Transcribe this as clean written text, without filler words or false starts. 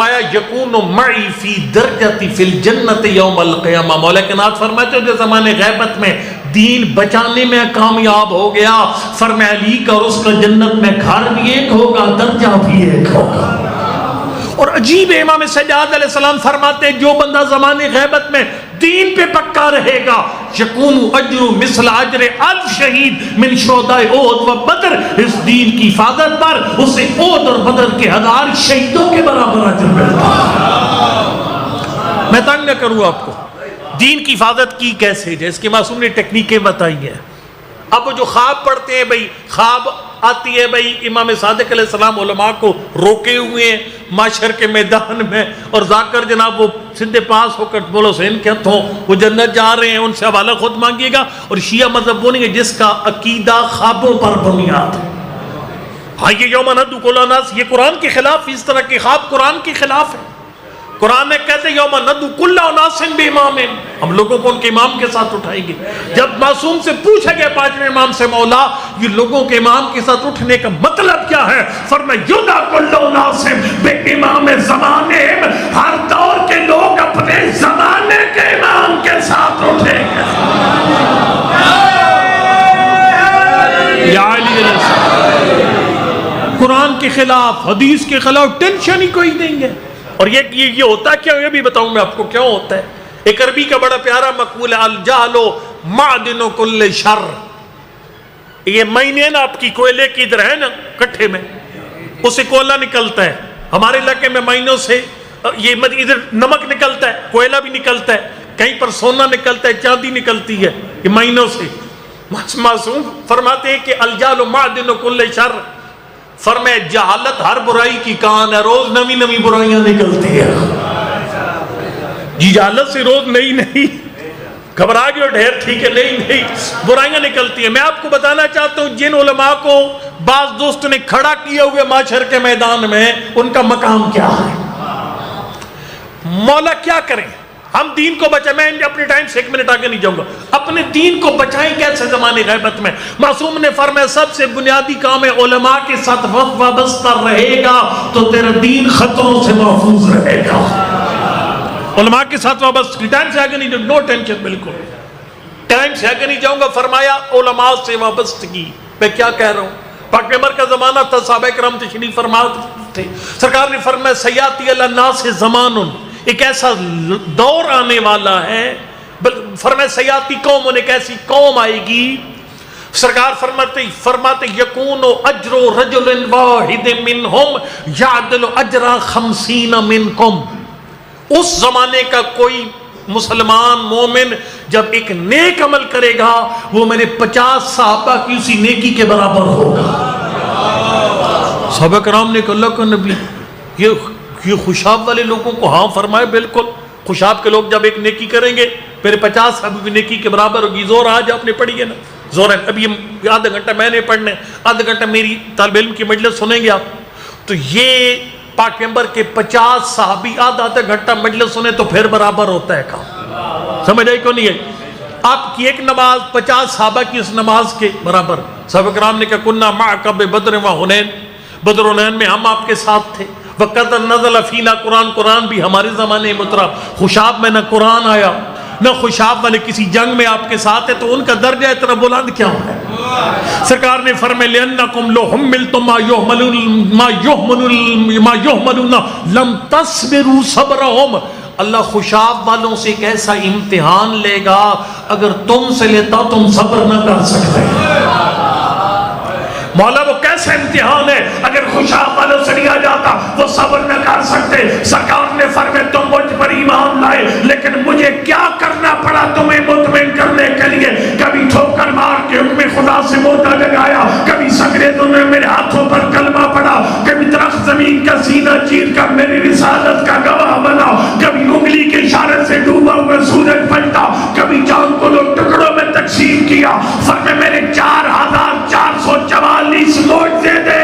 فرمایا یکون معی فی درجتی فی الجنت یوم القیامہ. مولا کائنات فرماتے جو زمانے غیبت میں دین بچانے میں کامیاب ہو گیا، فرمایا علی کا اور اس کا جنت میں گھر بھی ایک ہوگا، درجہ بھی ایک ہوگا. اور عجیب امام سجاد علیہ السلام فرماتے ہیں جو بندہ زمانے غیبت میں دین پہ پکا رہے گا، یکون اجر مثل اجر 1000 شہید من شہداء احد و بدر، اس دین کی حفاظت پر اسے احد اور بدر کے 1000 شہیدوں کے برابر اجر ملتا ہے. میں تنگ نہ کروں آپ کو، دین کی حفاظت کی کیسے، جس کی معصوم نے ٹیکنیکیں بتائی ہیں. اب جو خواب پڑھتے ہیں بھئی، خواب آتی ہے بھئی امام صادق علیہ السلام علماء کو روکے ہوئے ہیں معاشر کے میدان میں، اور ذاکر جناب وہ سندھ پاس ہو کر بولو حسین کے ہتھوں وہ جنت جا رہے ہیں، ان سے حوالہ خود مانگیے گا. اور شیعہ مذہب بولیں گے جس کا عقیدہ خوابوں پر بنیاد ہے. ہاں یہ یوم ندعو کل اناس، یہ قرآن کے خلاف، اس طرح کے خواب قرآن کے خلاف ہے. قرآن میں کہتے ہیں یوم ندعو کل اناس بامام، ہم لوگوں کو ان کے امام کے ساتھ اٹھائیں گے. جب معصوم سے پوچھا گیا پانچویں امام سے مولا یہ لوگوں کے امام کے ساتھ اٹھنے کا مطلب کیا ہے، فرمایا یدعا کل اناس بامام زمانہم، ہر دور کے لوگ اپنے زمانے کے امام کے ساتھ اٹھیں گے. یا علی علیہ السلام قرآن کے خلاف، حدیث کے خلاف ٹینشن ہی کوئی دیں گے. اور یہ ہوتا کیا، یہ بھی بتاؤں میں آپ کو کیا ہوتا ہے. ایک عربی کا بڑا پیارا مقول ہے، الجہل معدن کل شر. یہ مہینے نا آپ کی کوئلے کی ادھر ہے نا کٹھے میں، اسے کوئلہ نکلتا ہے. ہمارے علاقے میں مہینوں سے یہ ادھر نمک نکلتا ہے، کوئلہ بھی نکلتا ہے، کہیں پر سونا نکلتا ہے، چاندی نکلتی ہے، یہ مہینوں سے. معصوم فرماتے ہیں کہ الجہل معدن کل شر، فرمائے جہالت ہر برائی کی کان ہے، روز نئی نئی برائیاں نکلتی ہیں. جی جہالت سے روز نئی گھبرا گئے ڈھیر، ٹھیک ہے، نئی برائیاں نکلتی ہیں. میں آپ کو بتانا چاہتا ہوں جن علماء کو بعض دوست نے کھڑا کیا ہوئے معاشر کے میدان میں، ان کا مقام کیا ہے. مولا کیا کریں ہم دین کو بچائیں. میں اپنے ٹائم سے 1 منٹ آگے نہیں جاؤں گا. اپنے دین کو بچائیں کیسے زمانے غیبت میں. معصوم نے فرمایا سب سے بنیادی کام ہے علماء کے ساتھ وابستہ رہے گا تو تیرا دین خطروں سے محفوظ رہے گا. علماء کے ساتھ وابستہ، ٹائم سے آگے نہیں جاؤں، نو ٹینشن، بالکل ٹائم سے آگے نہیں جاؤں گا. فرمایا علماء سے وابستگی. میں کیا کہہ رہا ہوں، پاک پیغمبر کا زمانہ تھا، صحابہ کرام تشریف فرما تھے. سرکار نے فرمایا سیاتی علی الناس زمان، ایک ایسا دور آنے والا ہے، فرمایا سیاتی قوم، ایک ایسی قوم آئے گی. سرکار فرماتے یکون اجر رجل واحد منہم یعدل اجر 50 منکم. اس زمانے کا کوئی مسلمان مومن جب ایک نیک عمل کرے گا وہ میرے 50 صحابہ کی اسی نیکی کے برابر ہوگا. صحابہ کرام نے کہا اللہ کا نبی یہ خوشاب والے لوگوں کو ہاں فرمائے بالکل. خوشاب کے لوگ جب ایک نیکی کریں گے پھر 50 صحابہ بھی نیکی کے برابر ہوگی. زور آج آپ نے پڑھی ہے نا، زور ہے. اب یہ آدھا گھنٹہ میں نے پڑھنا ہے، آدھا گھنٹہ میری طالب علم کی مجلس سنیں گے آپ. تو یہ پاک پیغمبر کے 50 صحابی آدھا گھنٹہ مجلس سنیں تو پھر برابر ہوتا ہے کام. سمجھ آئی کیوں نہیں ہے؟ آپ کی ایک نماز 50 صحابہ کی اس نماز کے برابر. صحابہ کرام نے کہا کننا معک ببدر و حنین، بدر و حنین میں ہم آپ کے ساتھ تھے. وقت نزل فینا قرآن بھی ہمارے زمانے میں اترا. خوشاب میں نہ قرآن آیا نہ خوشاب والے کسی جنگ میں آپ کے ساتھ ہے، تو ان کا درجہ اتنا بلند کیا ہے؟ سرکار نے فرمایا لِأَنَّكُمْ لَوْ حُمِّلْتُمْ مَا يُحْمَلُونَ لَمْ تَصْبِرُوا صَبْرَهُمْ. اللہ خوشاب والوں سے ایک ایسا امتحان لے گا اگر تم سے لیتا تم صبر نہ کر سکتے. مولا وہ کیسا امتحان ہے، اگر خوشاب والوں سے لیا جاتا وہ صبر نہ کر سکتے. سرکار نے فرمایا تم مجھ پر ایمان لائے لیکن مجھے کیا کرنا پڑا تمہیں مطمئن کرنے کے لیے. کبھی ٹھوکر مار کے حکم خدا سے موتا لگایا، کبھی سنگریزوں نے میرے ہاتھوں پر کلمہ پڑا، کبھی درخت زمین کا سینہ چیر کر میری رسالت کا گواہ بنا، کبھی انگلی کے اشارے سے ڈوبا ہوا سورج پلٹا، کبھی چاند کو لوگ ٹکڑوں میں تقسیم کیا. فرمایا میرے 4444 معجزے دے